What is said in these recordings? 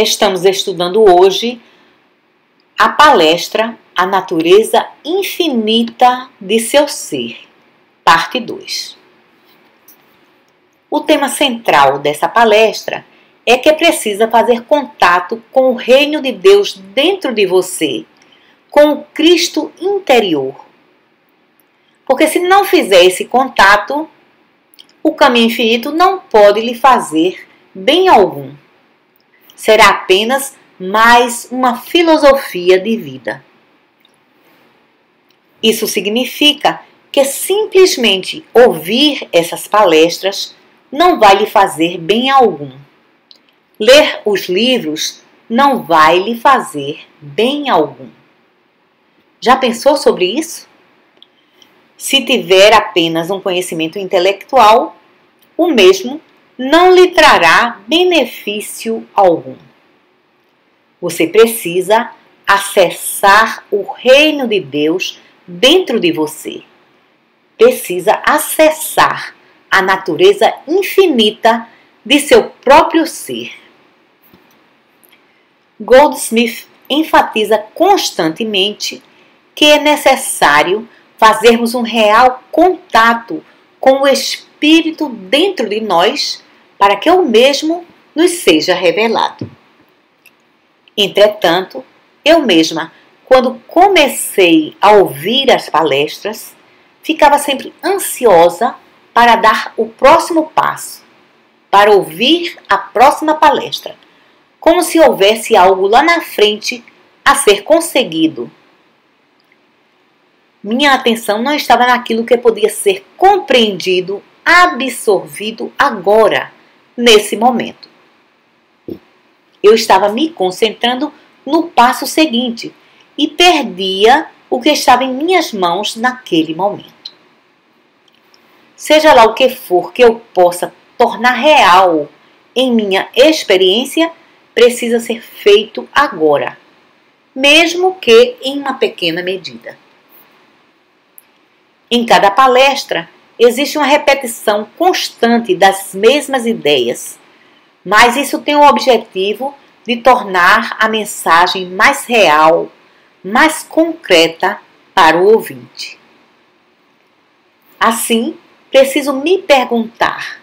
Estamos estudando hoje a palestra A Natureza Infinita de Seu Ser, parte 2. O tema central dessa palestra é que precisa fazer contato com o reino de Deus dentro de você, com o Cristo interior. Porque se não fizer esse contato, o caminho infinito não pode lhe fazer bem algum. Será apenas mais uma filosofia de vida. Isso significa que simplesmente ouvir essas palestras não vai lhe fazer bem algum. Ler os livros não vai lhe fazer bem algum. Já pensou sobre isso? Se tiver apenas um conhecimento intelectual, o mesmo não lhe trará benefício algum. Você precisa acessar o reino de Deus dentro de você. Precisa acessar a natureza infinita de seu próprio ser. Goldsmith enfatiza constantemente que é necessário fazermos um real contato com o Espírito dentro de nós para que o mesmo nos seja revelado. Entretanto, eu mesma, quando comecei a ouvir as palestras, ficava sempre ansiosa para dar o próximo passo, para ouvir a próxima palestra, como se houvesse algo lá na frente a ser conseguido. Minha atenção não estava naquilo que podia ser compreendido, absorvido agora, nesse momento. Eu estava me concentrando no passo seguinte e perdia o que estava em minhas mãos naquele momento. Seja lá o que for que eu possa tornar real em minha experiência, precisa ser feito agora, mesmo que em uma pequena medida. Em cada palestra, existe uma repetição constante das mesmas ideias, mas isso tem o objetivo de tornar a mensagem mais real, mais concreta para o ouvinte. Assim, preciso me perguntar: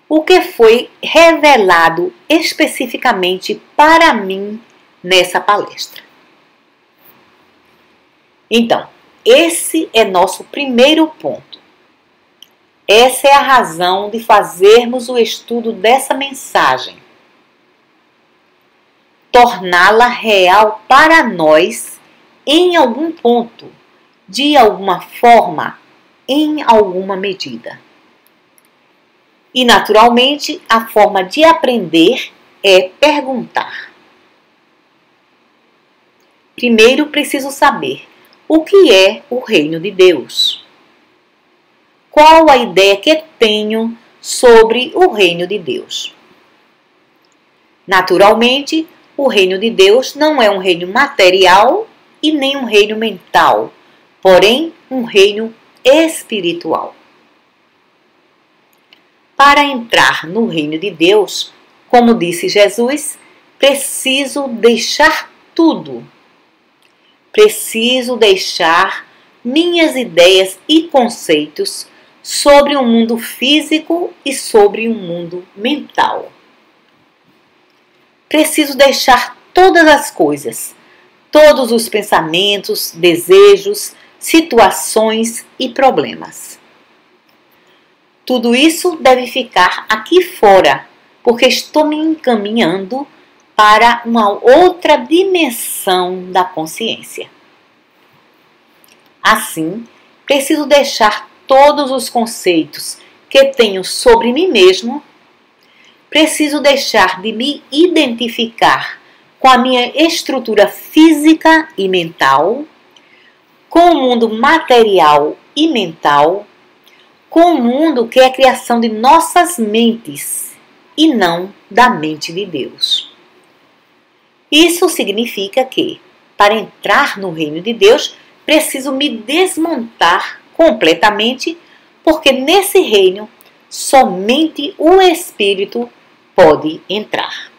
o que foi revelado especificamente para mim nessa palestra? Então, esse é nosso primeiro ponto. Essa é a razão de fazermos o estudo dessa mensagem. Torná-la real para nós em algum ponto, de alguma forma, em alguma medida. E, naturalmente, a forma de aprender é perguntar. Primeiro, preciso saber o que é o reino de Deus. Qual a ideia que tenho sobre o reino de Deus? Naturalmente, o reino de Deus não é um reino material e nem um reino mental, porém um reino espiritual. Para entrar no reino de Deus, como disse Jesus, preciso deixar tudo. Preciso deixar minhas ideias e conceitos sobre o mundo físico e sobre o mundo mental. Preciso deixar todas as coisas, todos os pensamentos, desejos, situações e problemas. Tudo isso deve ficar aqui fora, porque estou me encaminhando para uma outra dimensão da consciência. Assim, preciso deixar todos os conceitos que tenho sobre mim mesmo. Preciso deixar de me identificar com a minha estrutura física e mental, com o mundo material e mental, com o mundo que é a criação de nossas mentes e não da mente de Deus. Isso significa que, para entrar no reino de Deus, preciso me desmontar completamente, porque nesse reino somente o Espírito pode entrar.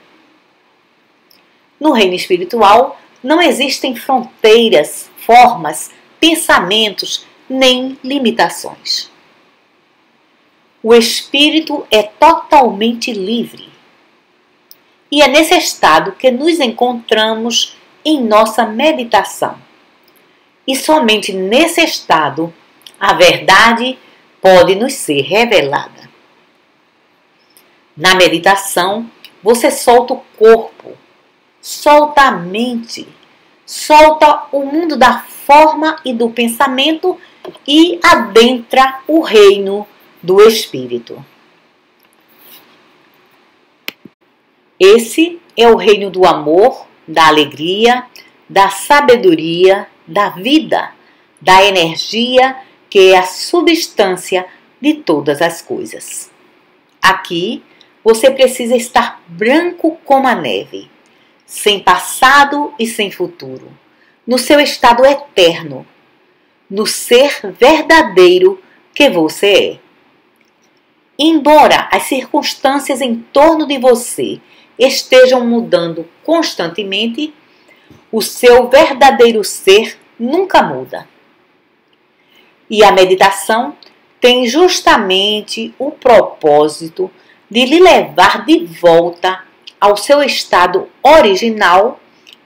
No reino espiritual não existem fronteiras, formas, pensamentos, nem limitações. O espírito é totalmente livre. E é nesse estado que nos encontramos em nossa meditação. E somente nesse estado a verdade pode nos ser revelada. Na meditação, você solta o corpo, solta a mente, solta o mundo da forma e do pensamento e adentra o reino do espírito. Esse é o reino do amor, da alegria, da sabedoria, da vida, da energia, que é a substância de todas as coisas. Aqui você precisa estar branco como a neve, sem passado e sem futuro, no seu estado eterno, no ser verdadeiro que você é. Embora as circunstâncias em torno de você estejam mudando constantemente, o seu verdadeiro ser nunca muda. E a meditação tem justamente o propósito de lhe levar de volta ao seu estado original,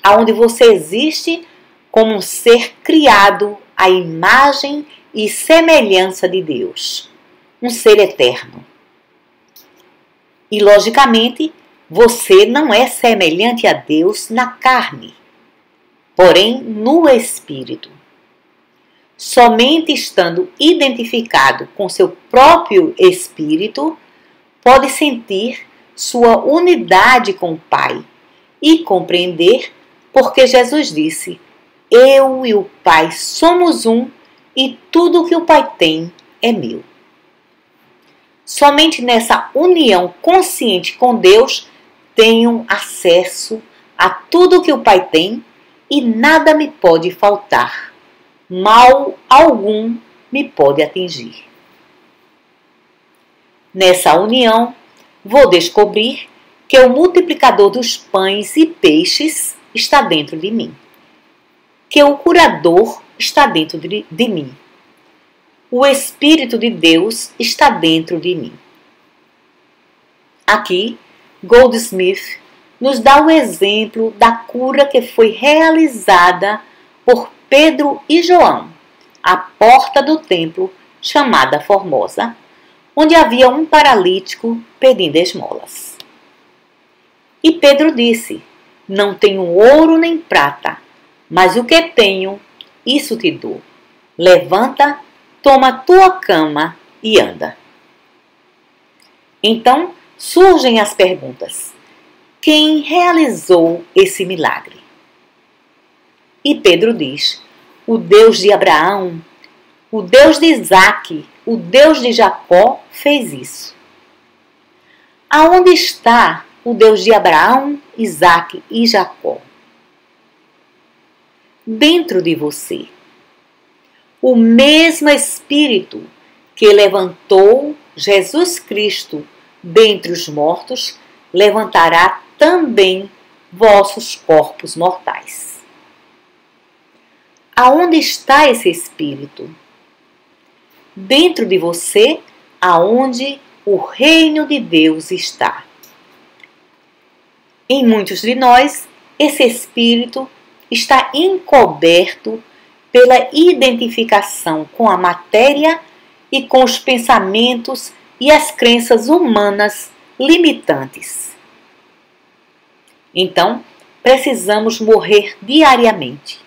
aonde você existe como um ser criado à imagem e semelhança de Deus, um ser eterno. E, logicamente, você não é semelhante a Deus na carne, porém no espírito. Somente estando identificado com seu próprio espírito, pode sentir sua unidade com o Pai e compreender porque Jesus disse: eu e o Pai somos um e tudo que o Pai tem é meu. Somente nessa união consciente com Deus tenho acesso a tudo que o Pai tem e nada me pode faltar. Mal algum me pode atingir. Nessa união, vou descobrir que o multiplicador dos pães e peixes está dentro de mim, que o curador está dentro de mim. O Espírito de Deus está dentro de mim. Aqui, Goldsmith nos dá o exemplo da cura que foi realizada por Pedro e João, à porta do templo chamada Formosa, onde havia um paralítico pedindo esmolas. E Pedro disse: não tenho ouro nem prata, mas o que tenho, isso te dou. Levanta, toma tua cama e anda. Então surgem as perguntas: quem realizou esse milagre? E Pedro diz: o Deus de Abraão, o Deus de Isaque, o Deus de Jacó fez isso. Aonde está o Deus de Abraão, Isaque e Jacó? Dentro de você. O mesmo Espírito que levantou Jesus Cristo dentre os mortos, levantará também vossos corpos mortais. Aonde está esse Espírito? Dentro de você, aonde o reino de Deus está. Em muitos de nós, esse Espírito está encoberto pela identificação com a matéria e com os pensamentos e as crenças humanas limitantes. Então, precisamos morrer diariamente.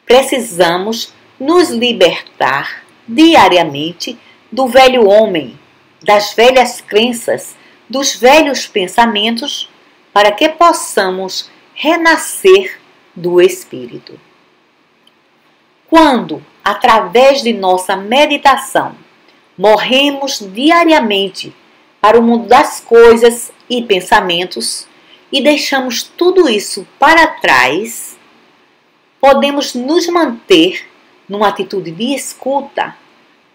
Precisamos nos libertar diariamente do velho homem, das velhas crenças, dos velhos pensamentos, para que possamos renascer do Espírito. Quando, através de nossa meditação, morremos diariamente para o mundo das coisas e pensamentos e deixamos tudo isso para trás, podemos nos manter numa atitude de escuta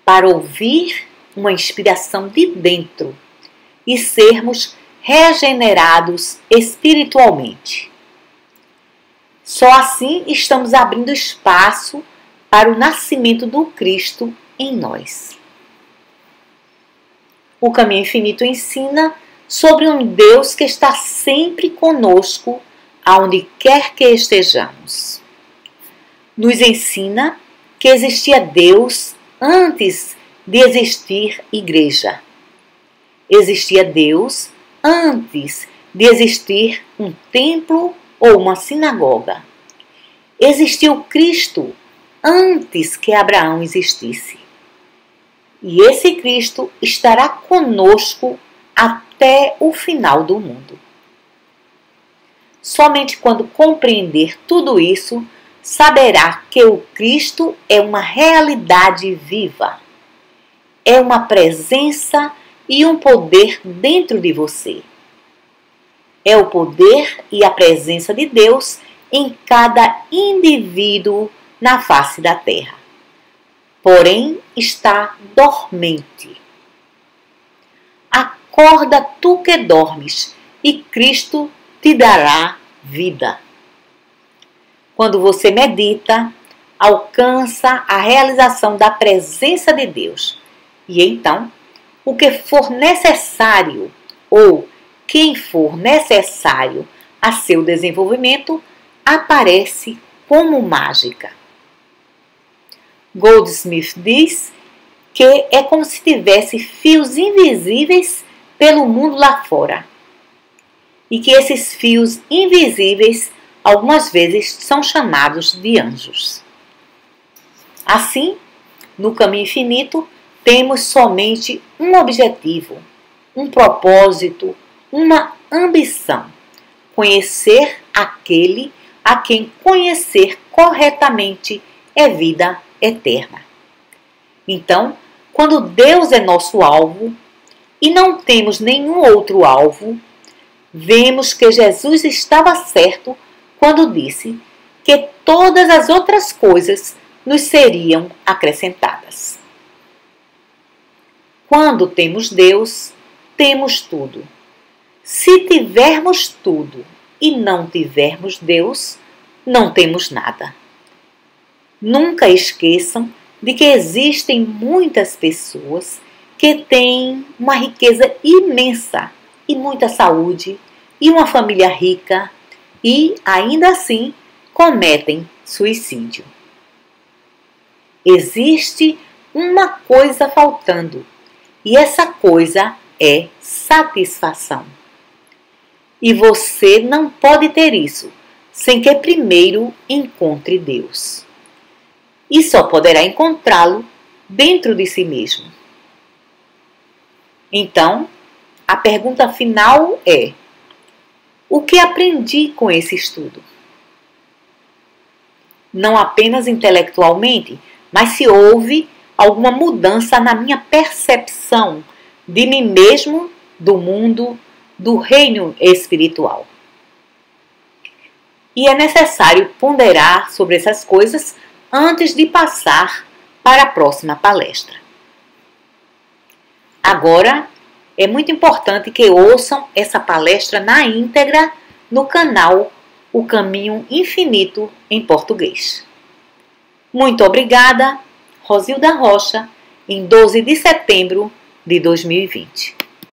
para ouvir uma inspiração de dentro e sermos regenerados espiritualmente. Só assim estamos abrindo espaço para o nascimento do Cristo em nós. O Caminho Infinito ensina sobre um Deus que está sempre conosco, aonde quer que estejamos. Nos ensina que existia Deus antes de existir igreja. Existia Deus antes de existir um templo ou uma sinagoga. Existiu Cristo antes que Abraão existisse. E esse Cristo estará conosco até o final do mundo. Somente quando compreender tudo isso, saberá que o Cristo é uma realidade viva. É uma presença e um poder dentro de você. É o poder e a presença de Deus em cada indivíduo na face da terra. Porém, está dormente. Acorda tu que dormes, e Cristo te dará vida. Quando você medita, alcança a realização da presença de Deus. E então, o que for necessário, ou quem for necessário a seu desenvolvimento, aparece como mágica. Goldsmith diz que é como se tivesse fios invisíveis pelo mundo lá fora. E que esses fios invisíveis algumas vezes são chamados de anjos. Assim, no Caminho Infinito, temos somente um objetivo, um propósito, uma ambição: conhecer aquele a quem conhecer corretamente é vida eterna. Então, quando Deus é nosso alvo e não temos nenhum outro alvo, vemos que Jesus estava certo quando disse que todas as outras coisas nos seriam acrescentadas. Quando temos Deus, temos tudo. Se tivermos tudo e não tivermos Deus, não temos nada. Nunca esqueçam de que existem muitas pessoas que têm uma riqueza imensa e muita saúde e uma família rica e, ainda assim, cometem suicídio. Existe uma coisa faltando e essa coisa é satisfação. E você não pode ter isso sem que primeiro encontre Deus. E só poderá encontrá-lo dentro de si mesmo. Então, a pergunta final é: o que aprendi com esse estudo? Não apenas intelectualmente, mas se houve alguma mudança na minha percepção de mim mesmo, do mundo, do reino espiritual. E é necessário ponderar sobre essas coisas antes de passar para a próxima palestra. Agora, é muito importante que ouçam essa palestra na íntegra no canal O Caminho Infinito em português. Muito obrigada, Rosilda Rocha, em 12 de setembro de 2020.